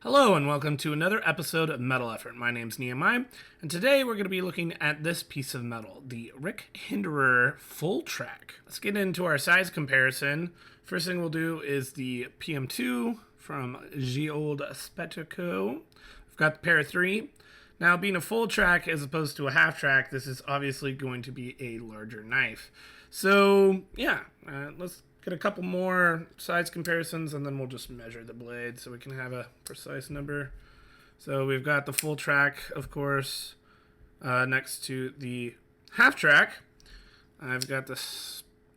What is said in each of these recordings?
Hello and welcome to another episode of Metal Effort. My name's Nehemiah, and today we're going to be looking at this piece of metal, the Rick Hinderer Full Track. Let's get into our size comparison. First thing we'll do is the PM2 from Old Spetico. I've got the Para 3. Now, being a full track as opposed to a half track, this is obviously going to be a larger knife. So, let's get a couple more size comparisons, and then we'll just measure the blade so we can have a precise number. So we've got the full track, of course, next to the half track. I've got the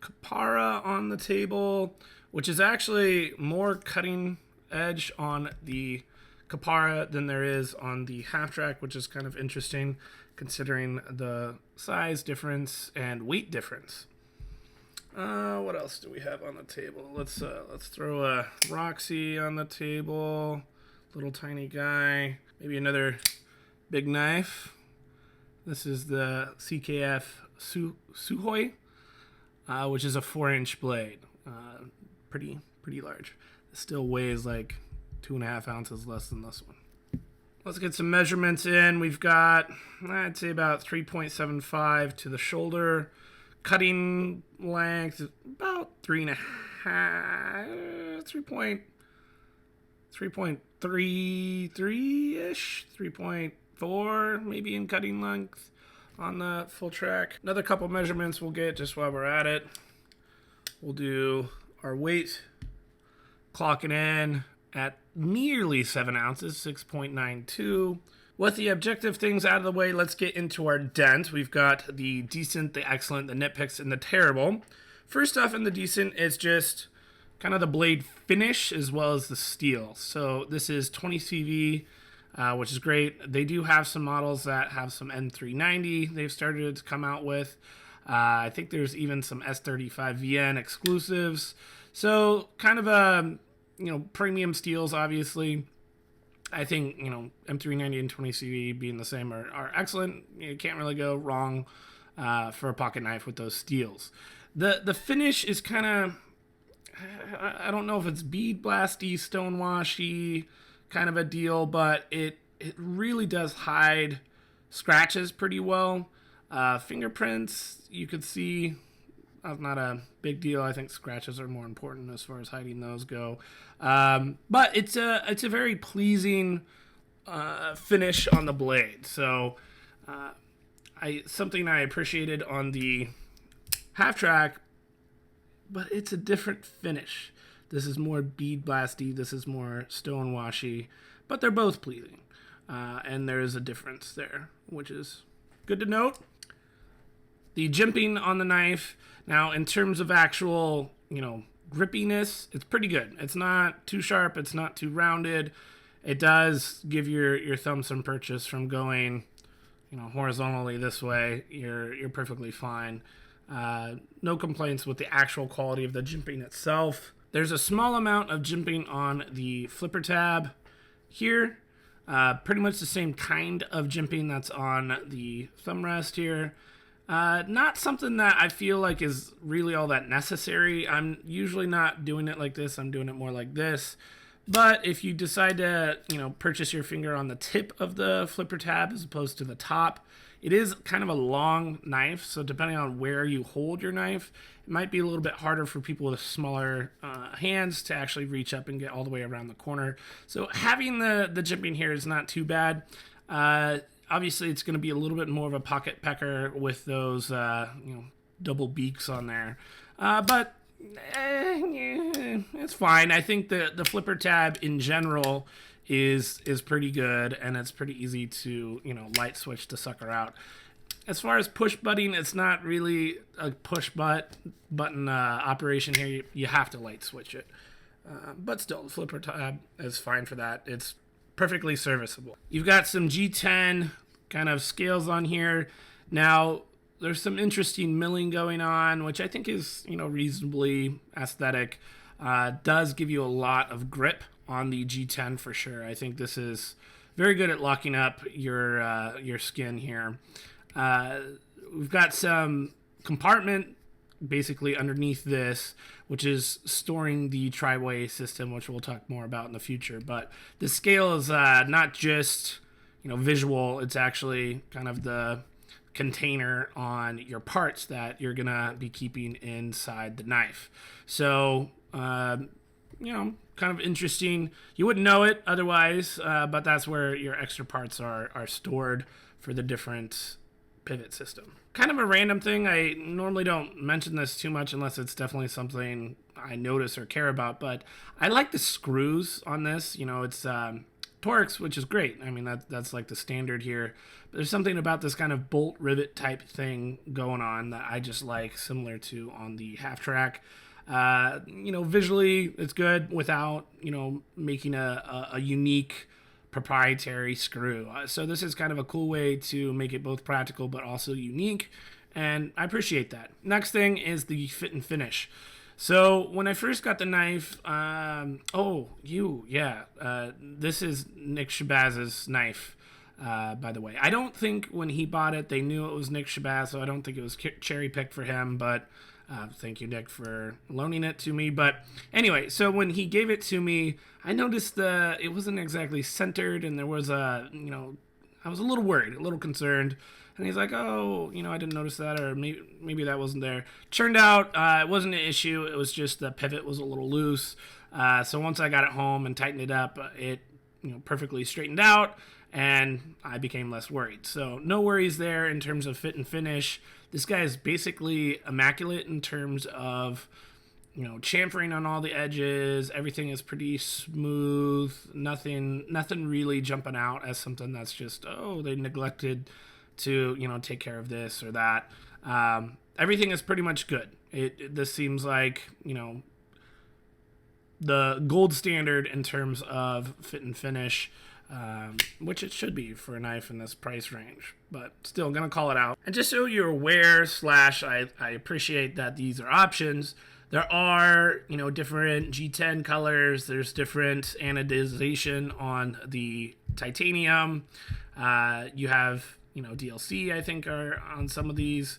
Capara on the table, which is actually more cutting edge on the Capara than there is on the half track, which is kind of interesting considering the size difference and weight difference. What else do we have on the table? Let's throw a Roxy on the table. Little tiny guy. Maybe another big knife. This is the CKF Suhoi, which is a 4-inch blade. Pretty large. It still weighs like 2.5 ounces less than this one. Let's get some measurements in. We've got, I'd say, about 3.75 to the shoulder. Cutting length is about 3.5, 3.33-ish, 3.4 maybe in cutting length on the full track. Another couple measurements we'll get just while we're at it. We'll do our weight, clocking in at nearly 7 ounces, 6.92. With the objective things out of the way, let's get into our dent. We've got the decent, the excellent, the nitpicks, and the terrible. First off, in the decent, it's just kind of the blade finish as well as the steel. So this is 20 CV, which is great. They do have some models that have some N390 they've started to come out with. I think there's even some S35 VN exclusives. So kind of a, premium steels, obviously. I think, M390 and 20CV being the same are excellent. You can't really go wrong for a pocket knife with those steels. The finish is kind of, I don't know if it's bead blasty, stonewashy kind of a deal, but it really does hide scratches pretty well. Fingerprints, you could see, that's not a big deal. I think scratches are more important as far as hiding those go. But it's a very pleasing finish on the blade. So something I appreciated on the half track, but it's a different finish. This is more bead blasty. This is more stonewashy, but they're both pleasing. And there is a difference there, which is good to note. The jimping on the knife. Now, in terms of actual, grippiness, it's pretty good. It's not too sharp. It's not too rounded. It does give your thumb some purchase from going, horizontally this way. You're perfectly fine. No complaints with the actual quality of the jimping itself. There's a small amount of jimping on the flipper tab here. Pretty much the same kind of jimping that's on the thumb rest here. Not something that I feel like is really all that necessary. I'm usually not doing it like this. I'm doing it more like this. But if you decide to, purchase your finger on the tip of the flipper tab as opposed to the top, it is kind of a long knife. So depending on where you hold your knife, it might be a little bit harder for people with smaller hands to actually reach up and get all the way around the corner. So having the jimping here is not too bad. Obviously, it's going to be a little bit more of a pocket pecker with those, double beaks on there. But it's fine. I think the flipper tab in general is pretty good, and it's pretty easy to, light switch the sucker out. As far as push butting, it's not really a push button operation here. You have to light switch it. But still, the flipper tab is fine for that. It's perfectly serviceable. You've got some G10 kind of scales on here. Now, there's some interesting milling going on, which I think is, reasonably aesthetic. Does give you a lot of grip on the G10 for sure. I think this is very good at locking up your skin here. We've got some compartment basically underneath this, which is storing the tri-way system, which we'll talk more about in the future. But the scale is not just visual; it's actually kind of the container on your parts that you're gonna be keeping inside the knife. So kind of interesting. You wouldn't know it otherwise, but that's where your extra parts are stored for the different pivot system. Kind of a random thing. I normally don't mention this too much unless it's definitely something I notice or care about, but I like the screws on this. It's Torx, which is great. I mean, that's like the standard here. But there's something about this kind of bolt rivet type thing going on that I just like, similar to on the half track. Visually it's good without, making a unique proprietary screw. So this is kind of a cool way to make it both practical but also unique, and I appreciate that. Next thing is the fit and finish. So when I first got the knife, this is Nick Shabazz's knife, by the way. I don't think when he bought it, they knew it was Nick Shabazz, so I don't think it was cherry picked for him, but thank you, Nick, for loaning it to me. But anyway, so when he gave it to me, I noticed it wasn't exactly centered, and there was I was a little worried, a little concerned. And he's like, oh, I didn't notice that, or maybe that wasn't there. Turned out it wasn't an issue. It was just the pivot was a little loose. So once I got it home and tightened it up, it perfectly straightened out, and I became less worried. So no worries there in terms of fit and finish. This guy is basically immaculate in terms of chamfering on all the edges. Everything is pretty smooth. Nothing really jumping out as something that's just, oh, they neglected to take care of this or that. Everything is pretty much good. This seems like the gold standard in terms of fit and finish, which it should be for a knife in this price range, but still gonna call it out. And just so you're aware / I appreciate that these are options. There are different G10 colors. There's different anodization on the titanium. You have DLC, I think, are on some of these.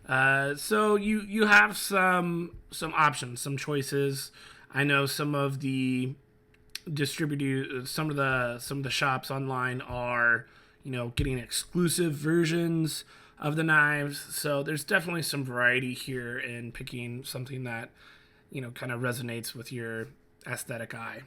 So you have some options, some choices. I know some of the distributors, some of the shops online are getting exclusive versions of the knives. So there's definitely some variety here in picking something that kind of resonates with your aesthetic eye.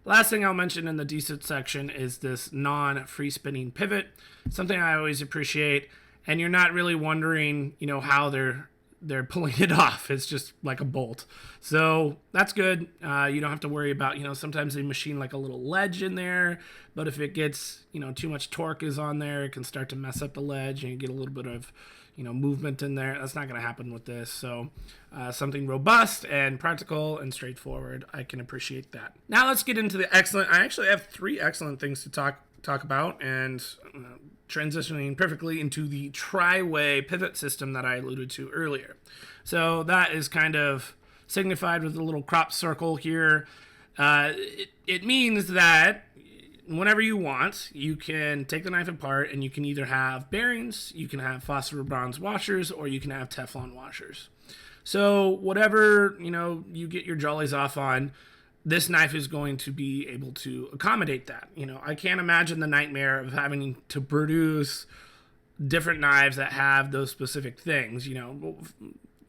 Last thing I'll mention in the decent section is this non-free spinning pivot, something I always appreciate. And you're not really wondering, how they're pulling it off. It's just like a bolt. So that's good. You don't have to worry about, sometimes they machine like a little ledge in there, but if it gets, too much torque is on there, it can start to mess up the ledge and you get a little bit of, movement in there. That's not going to happen with this. So something robust and practical and straightforward. I can appreciate that. Now let's get into the excellent. I actually have 3 excellent things to talk about, and transitioning perfectly into the tri-way pivot system that I alluded to earlier. So that is kind of signified with a little crop circle here. It means that whenever you want, you can take the knife apart and you can either have bearings, you can have phosphor bronze washers, or you can have Teflon washers. So whatever, you get your jollies off on, this knife is going to be able to accommodate that. I can't imagine the nightmare of having to produce different knives that have those specific things.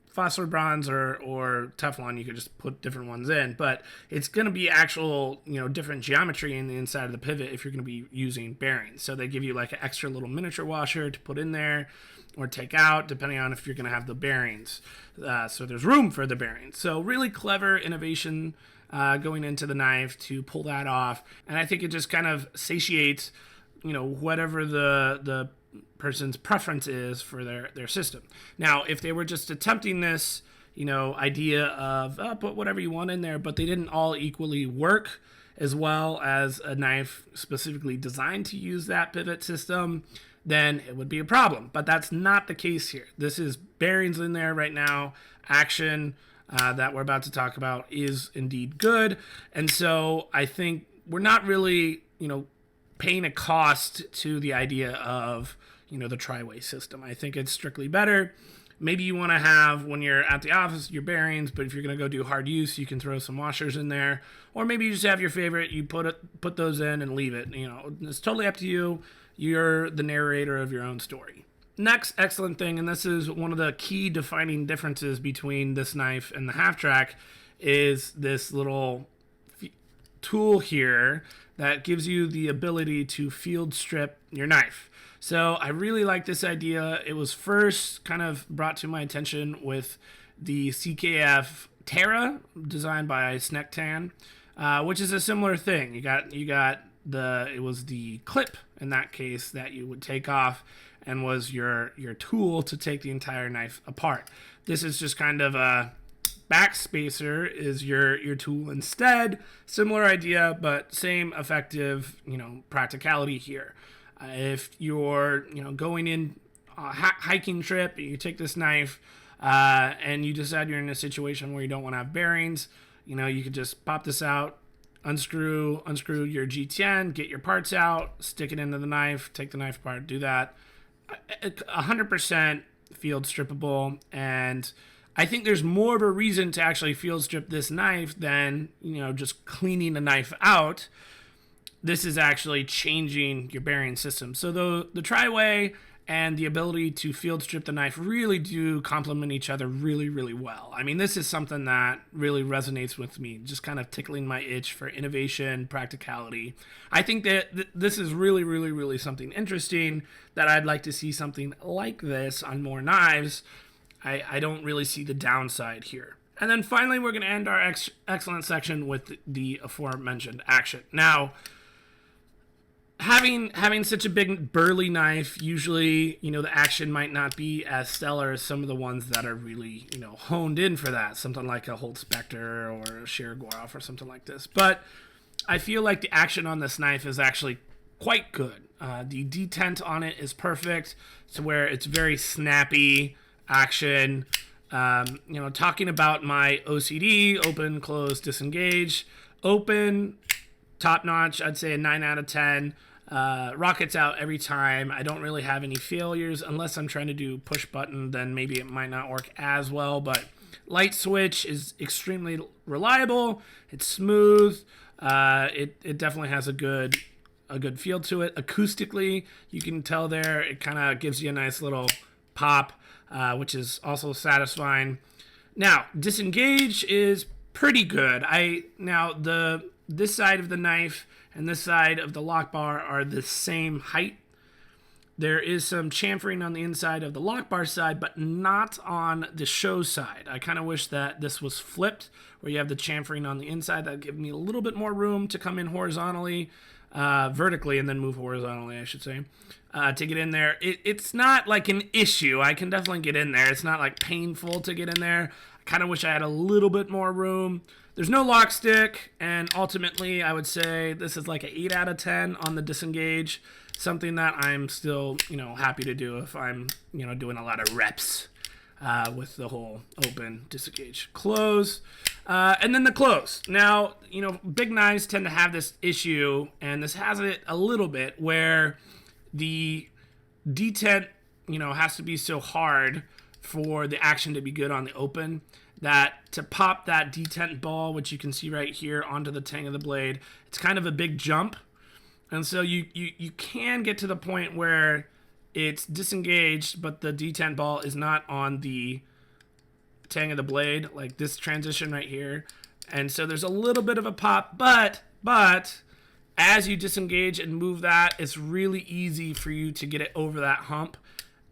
Phosphor bronze or Teflon, you could just put different ones in, but it's going to be actual, different geometry in the inside of the pivot if you're going to be using bearings. So they give you like an extra little miniature washer to put in there or take out, depending on if you're going to have the bearings. So there's room for the bearings. So really clever innovation going into the knife to pull that off. And I think it just kind of satiates, whatever the person's preference is for their system. Now, if they were just attempting this, idea of put whatever you want in there, but they didn't all equally work as well as a knife specifically designed to use that pivot system, then it would be a problem. But that's not the case here. This is bearings in there right now. Action that we're about to talk about is indeed good. And so I think we're not really, paying a cost to the idea of, the tri-way system. I think it's strictly better. maybe you want to have, when you're at the office, your bearings, but if you're going to go do hard use, you can throw some washers in there. Or maybe you just have your favorite, you put those in and leave it. It's totally up to you. You're the narrator of your own story. Next excellent thing, and this is one of the key defining differences between this knife and the half track, is this little tool here that gives you the ability to field strip your knife. So I really like this idea. It was first kind of brought to my attention with the CKF Terra, designed by Snektan, which is a similar thing. You got it was the clip in that case that you would take off and was your tool to take the entire knife apart. This is just kind of a backspacer is your tool instead. Similar idea, but same effective, practicality here. If you're, going in a hiking trip, you take this knife, and you decide you're in a situation where you don't want to have bearings, you could just pop this out, unscrew your G10, get your parts out, stick it into the knife, take the knife apart, do that. 100% field strippable, and I think there's more of a reason to actually field strip this knife than, just cleaning a knife out. This is actually changing your bearing system. So the tri-way and the ability to field strip the knife really do complement each other really, really well. I mean, this is something that really resonates with me, just kind of tickling my itch for innovation, practicality. I think that this is really, really, really something interesting that I'd like to see something like this on more knives. I don't really see the downside here. And then finally, we're going to end our excellent section with the aforementioned action. Now, having such a big burly knife, usually, the action might not be as stellar as some of the ones that are really, honed in for that. Something like a Holt Spectre or a Sher Goroff or something like this. But I feel like the action on this knife is actually quite good. The detent on it is perfect, to where it's very snappy action. Talking about my OCD, open, close, disengage. Open, top notch, I'd say a 9 out of 10. Rockets out every time. I don't really have any failures unless I'm trying to do push button, then maybe it might not work as well, but light switch is extremely reliable. It's smooth. It definitely has a good feel to it. Acoustically, you can tell there, it kind of gives you a nice little pop, which is also satisfying. Now, disengage is pretty good. This side of the knife and this side of the lock bar are the same height. There is some chamfering on the inside of the lock bar side, but not on the show side. I kind of wish that this was flipped, where you have the chamfering on the inside. That would give me a little bit more room to come in horizontally, vertically, and then move horizontally, I should say, to get in there. It's not like an issue. I can definitely get in there. It's not like painful to get in there. I kind of wish I had a little bit more room. There's no lock stick, and ultimately I would say this is like an 8 out of 10 on the disengage. Something that I'm still, happy to do if I'm, doing a lot of reps with the whole open, disengage, close. And then the close. Now, big knives tend to have this issue, and this has it a little bit, where the detent, has to be so hard for the action to be good on the open, that to pop that detent ball, which you can see right here, onto the tang of the blade, it's kind of a big jump. And so you can get to the point where it's disengaged, but the detent ball is not on the tang of the blade, like this transition right here. And so there's a little bit of a pop, but as you disengage and move that, it's really easy for you to get it over that hump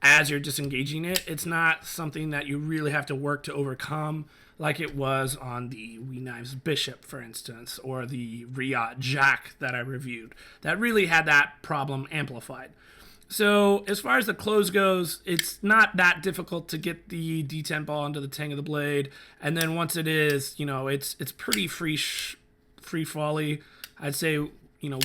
as you're disengaging it. It's not something that you really have to work to overcome, like it was on the Wee Knives Bishop, for instance, or the Riot Jack that I reviewed. That really had that problem amplified. So as far as the close goes, it's not that difficult to get the detent ball into the tang of the blade. And then once it is, it's pretty free folly. I'd say,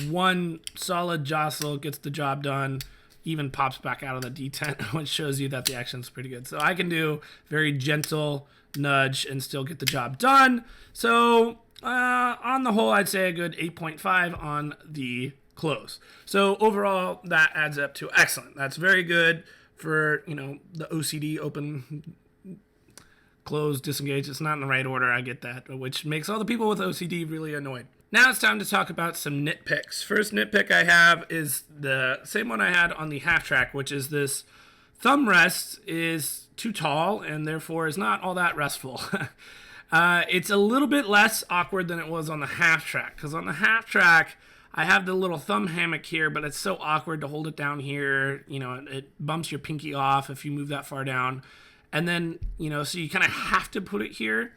one solid jostle gets the job done, even pops back out of the detent, which shows you that the action's pretty good. So I can do very gentle nudge and still get the job done. So on the whole, I'd say a good 8.5 on the close. So overall, that adds up to excellent. That's very good for, you know, the OCD open, close, disengage. It's not in the right order. I get that, which makes all the people with OCD really annoyed. Now it's time to talk about some nitpicks. First nitpick I have is the same one I had on the half track, which is this thumb rest is too tall and therefore is not all that restful. It's a little bit less awkward than it was on the half track, because on the half track, I have the little thumb hammock here, but it's so awkward to hold it down here. You know, it bumps your pinky off if you move that far down. And then, you know, so you kind of have to put it here.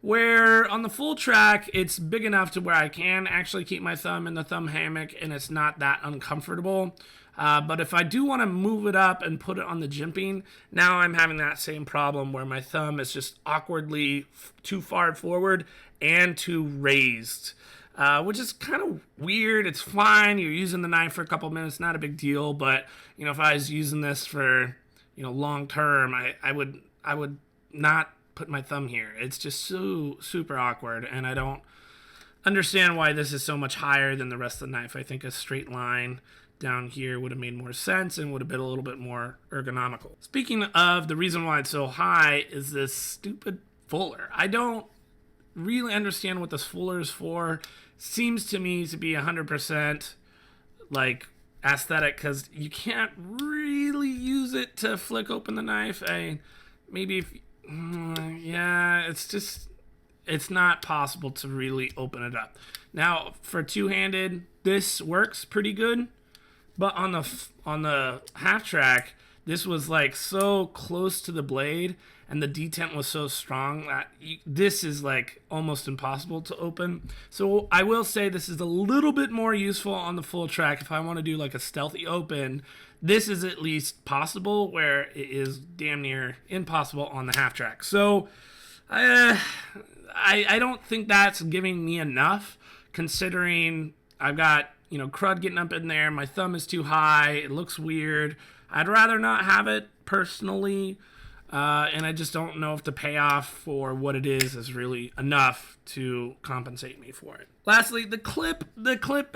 Where on the full track, it's big enough to where I can actually keep my thumb in the thumb hammock and it's not that uncomfortable. But if I do want to move it up and put it on the jimping, now I'm having that same problem where my thumb is just awkwardly too far forward and too raised, which is kind of weird. It's fine. You're using the knife for a couple minutes, not a big deal. But, you know, if I was using this for, you know, long term, I would not put my thumb here. It's just so super awkward, and I don't understand why this is so much higher than the rest of the knife. I think a straight line down here would have made more sense and would have been a little bit more ergonomical. Speaking of the reason why it's so high is this stupid fuller. I don't really understand what this fuller is for. Seems to me to be 100% like aesthetic, because you can't really use it to flick open the knife. Maybe if yeah, it's not possible to really open it up. Now, for two-handed, this works pretty good, but on the half track, this was like so close to the blade, and the detent was so strong that this is like almost impossible to open. So I will say this is a little bit more useful on the full track if I want to do like a stealthy open. This is at least possible, where it is damn near impossible on the half track. So I don't think that's giving me enough, considering I've got, you know, crud getting up in there. My thumb is too high. It looks weird. I'd rather not have it personally. And I just don't know if the payoff for what it is really enough to compensate me for it. Lastly, the clip,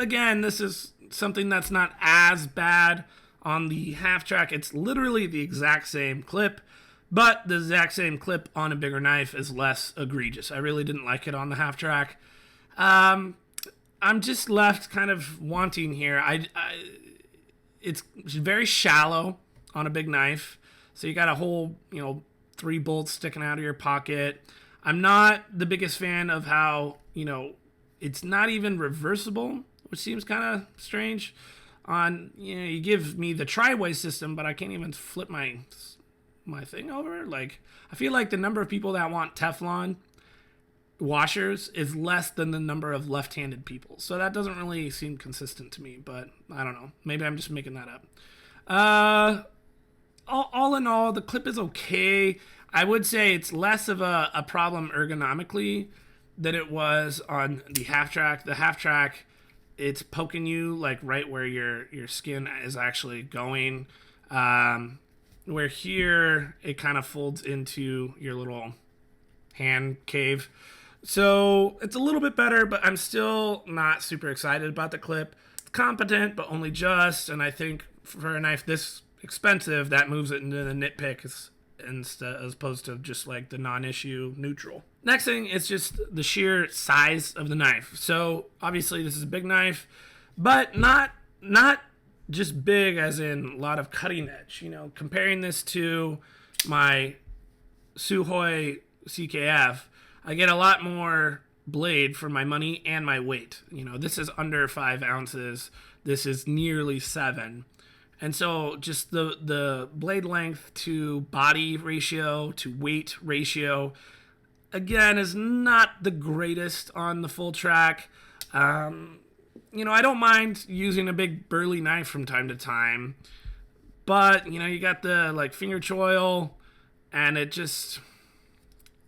again, this is something that's not as bad on the half track. It's literally the exact same clip, but the exact same clip on a bigger knife is less egregious. I really didn't like it on the half track. I'm just left kind of wanting here. It's very shallow on a big knife. So you got a whole, you know, 3 bolts sticking out of your pocket. I'm not the biggest fan of how, you know, it's not even reversible, which seems kind of strange. You give me the tri-way system, but I can't even flip my thing over. Like, I feel like the number of people that want Teflon washers is less than the number of left-handed people. So that doesn't really seem consistent to me, but I don't know. Maybe I'm just making that up. All in all, the clip is okay. I would say it's less of a problem ergonomically than it was on the half track. The half track, it's poking you like right where your skin is actually going. Where here, it kind of folds into your little hand cave. So it's a little bit better, but I'm still not super excited about the clip. It's competent, but only just. And I think for a knife this expensive, that moves it into the nitpicks instead, as opposed to just like the non-issue neutral. Next thing is just the sheer size of the knife. So obviously this is a big knife, but not just big as in a lot of cutting edge. You know, comparing this to my Suhoi CKF, I get a lot more blade for my money and my weight. You know, this is under 5 ounces. This is nearly 7. And so just the blade length to body ratio to weight ratio, again, is not the greatest on the full track. You know, I don't mind using a big burly knife from time to time, but, you know, you got the, like, finger choil, and it just,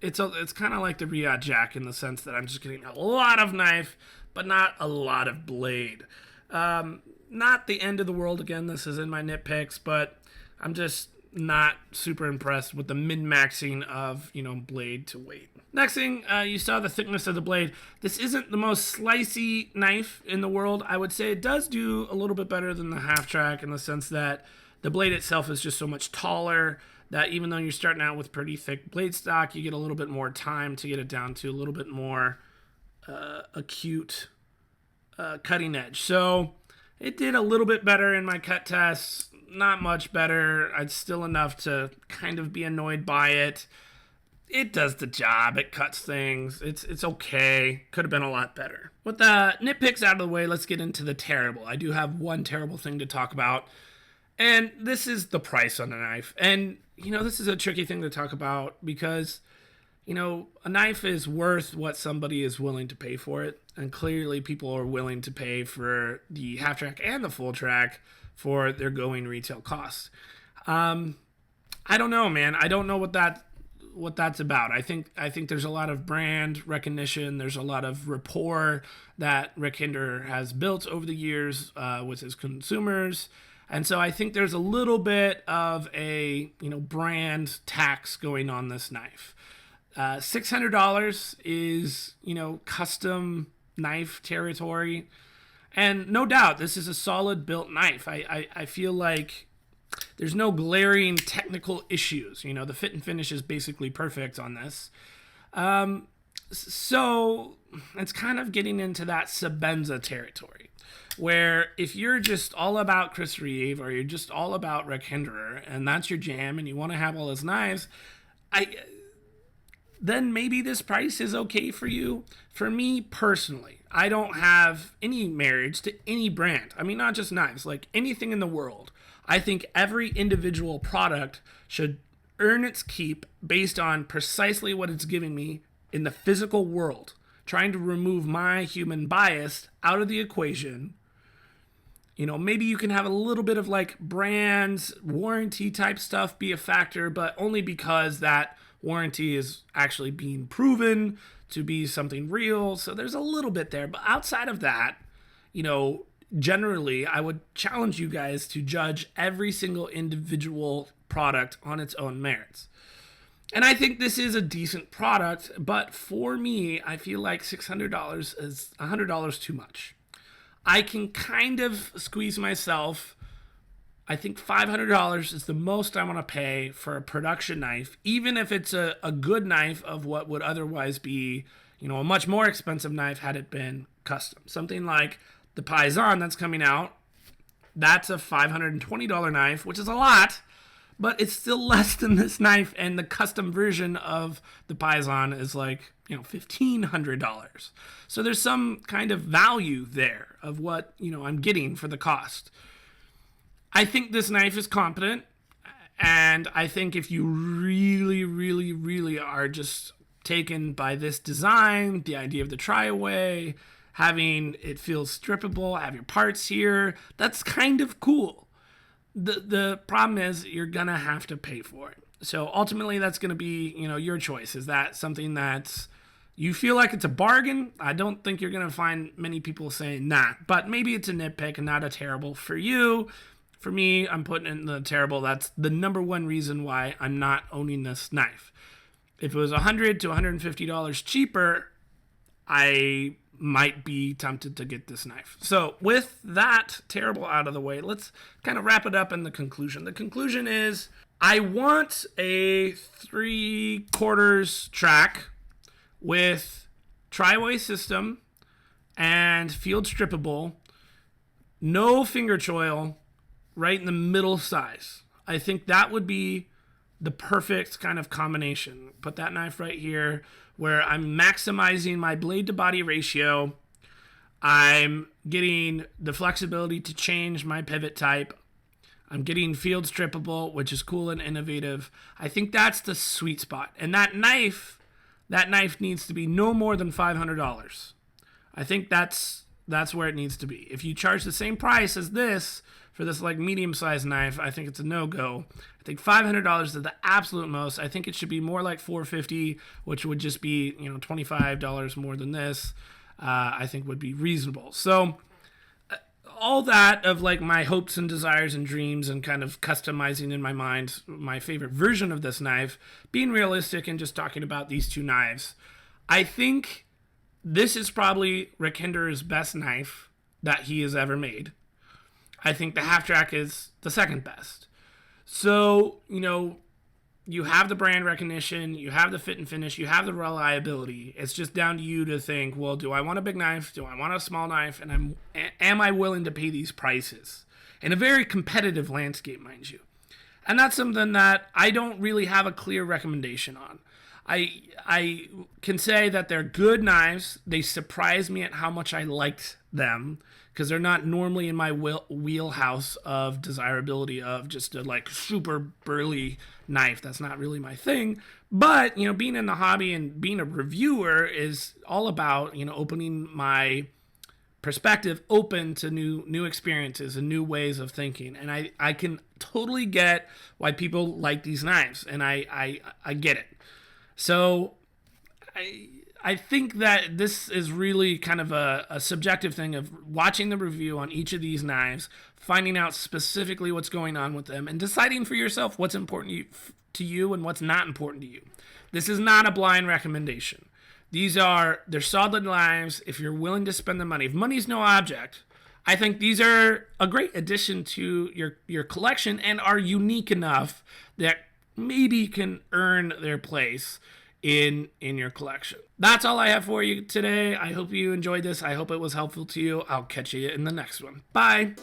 it's kind of like the Riyadh Jack in the sense that I'm just getting a lot of knife, but not a lot of blade. Not the end of the world. Again, this is in my nitpicks, but I'm just not super impressed with the min-maxing of, you know, blade to weight. Next thing, you saw the thickness of the blade. This isn't the most slicey knife in the world. I would say it does do a little bit better than the half track in the sense that The blade itself is just so much taller that even though you're starting out with pretty thick blade stock, you get a little bit more time to get it down to a little bit more acute cutting edge. So it did a little bit better in my cut tests, not much better. It's still enough to kind of be annoyed by it. It does the job. It cuts things. It's okay. Could have been a lot better. With the nitpicks out of the way, let's get into the terrible. I do have one terrible thing to talk about, and this is the price on the knife. And, this is a tricky thing to talk about because, a knife is worth what somebody is willing to pay for it, and clearly people are willing to pay for the half track and the full track for their going retail costs. I don't know, man. I don't know what that's about. I think there's a lot of brand recognition. There's a lot of rapport that Rick Hinderer has built over the years with his consumers. And so I think there's a little bit of a, brand tax going on this knife. $600 is, custom knife territory. And no doubt, this is a solid built knife. I feel like there's no glaring technical issues. The fit and finish is basically perfect on this. So it's kind of getting into that Sebenza territory, where if you're just all about Chris Reeve or you're just all about Rick Hinderer and that's your jam and you want to have all his knives, then maybe this price is okay for you. For me personally, I don't have any marriage to any brand. I mean, not just knives, like anything in the world. I think every individual product should earn its keep based on precisely what it's giving me in the physical world, trying to remove my human bias out of the equation. Maybe you can have a little bit of like brands, warranty type stuff be a factor, but only because that warranty is actually being proven to be something real. So there's a little bit there. But outside of that, generally, I would challenge you guys to judge every single individual product on its own merits. And I think this is a decent product, but for me, I feel like $600 is $100 too much. I can kind of squeeze myself. I think $500 is the most I want to pay for a production knife, even if it's a good knife of what would otherwise be, a much more expensive knife had it been custom. Something like the Paisan that's coming out, that's a $520 knife, which is a lot, but it's still less than this knife, and the custom version of the Paisan is like, $1,500. So there's some kind of value there of what, I'm getting for the cost. I think this knife is competent, and I think if you really, really, really are just taken by this design, the idea of the tri-away, having it feel strippable, have your parts here, that's kind of cool. The problem is you're gonna have to pay for it. So ultimately that's gonna be, your choice. Is that something that's you feel like it's a bargain? I don't think you're gonna find many people saying that, but maybe it's a nitpick and not a terrible for you. For me, I'm putting it in the terrible. That's the number one reason why I'm not owning this knife. If it was $100 to $150 cheaper, I might be tempted to get this knife. So with that terrible out of the way, let's kind of wrap it up in the conclusion. The conclusion is I want a 3/4 track with tri-way system and field strippable, no finger choil, right in the middle size. I think that would be the perfect kind of combination. Put that knife right here where I'm maximizing my blade to body ratio. I'm getting the flexibility to change my pivot type. I'm getting field strippable, which is cool and innovative. I think that's the sweet spot. And that knife needs to be no more than $500. I think that's where it needs to be. If you charge the same price as this for this like medium-sized knife, I think it's a no-go. I think $500 is the absolute most. I think it should be more like $450, which would just be, $25 more than this. I think would be reasonable. So all that of like my hopes and desires and dreams and kind of customizing in my mind my favorite version of this knife, being realistic and just talking about these two knives, I think this is probably Rick Hinderer's best knife that he has ever made. I think the half track is the second best. So, you have the brand recognition, you have the fit and finish, you have the reliability. It's just down to you to think, well, do I want a big knife? Do I want a small knife? And am I willing to pay these prices? In a very competitive landscape, mind you. And that's something that I don't really have a clear recommendation on. I can say that they're good knives. They surprised me at how much I liked them, because they're not normally in my wheelhouse of desirability of just a super burly knife. That's not really my thing. But, being in the hobby and being a reviewer is all about, opening my perspective open to new experiences and new ways of thinking. And I can totally get why people like these knives, and I get it. So I think that this is really kind of a subjective thing of watching the review on each of these knives, finding out specifically what's going on with them, and deciding for yourself what's important to you and what's not important to you. This is not a blind recommendation. They're solid knives if you're willing to spend the money. If money's no object, I think these are a great addition to your collection and are unique enough that maybe can earn their place in your collection. That's all I have for you today. I hope you enjoyed this. I hope it was helpful to you. I'll catch you in the next one. Bye.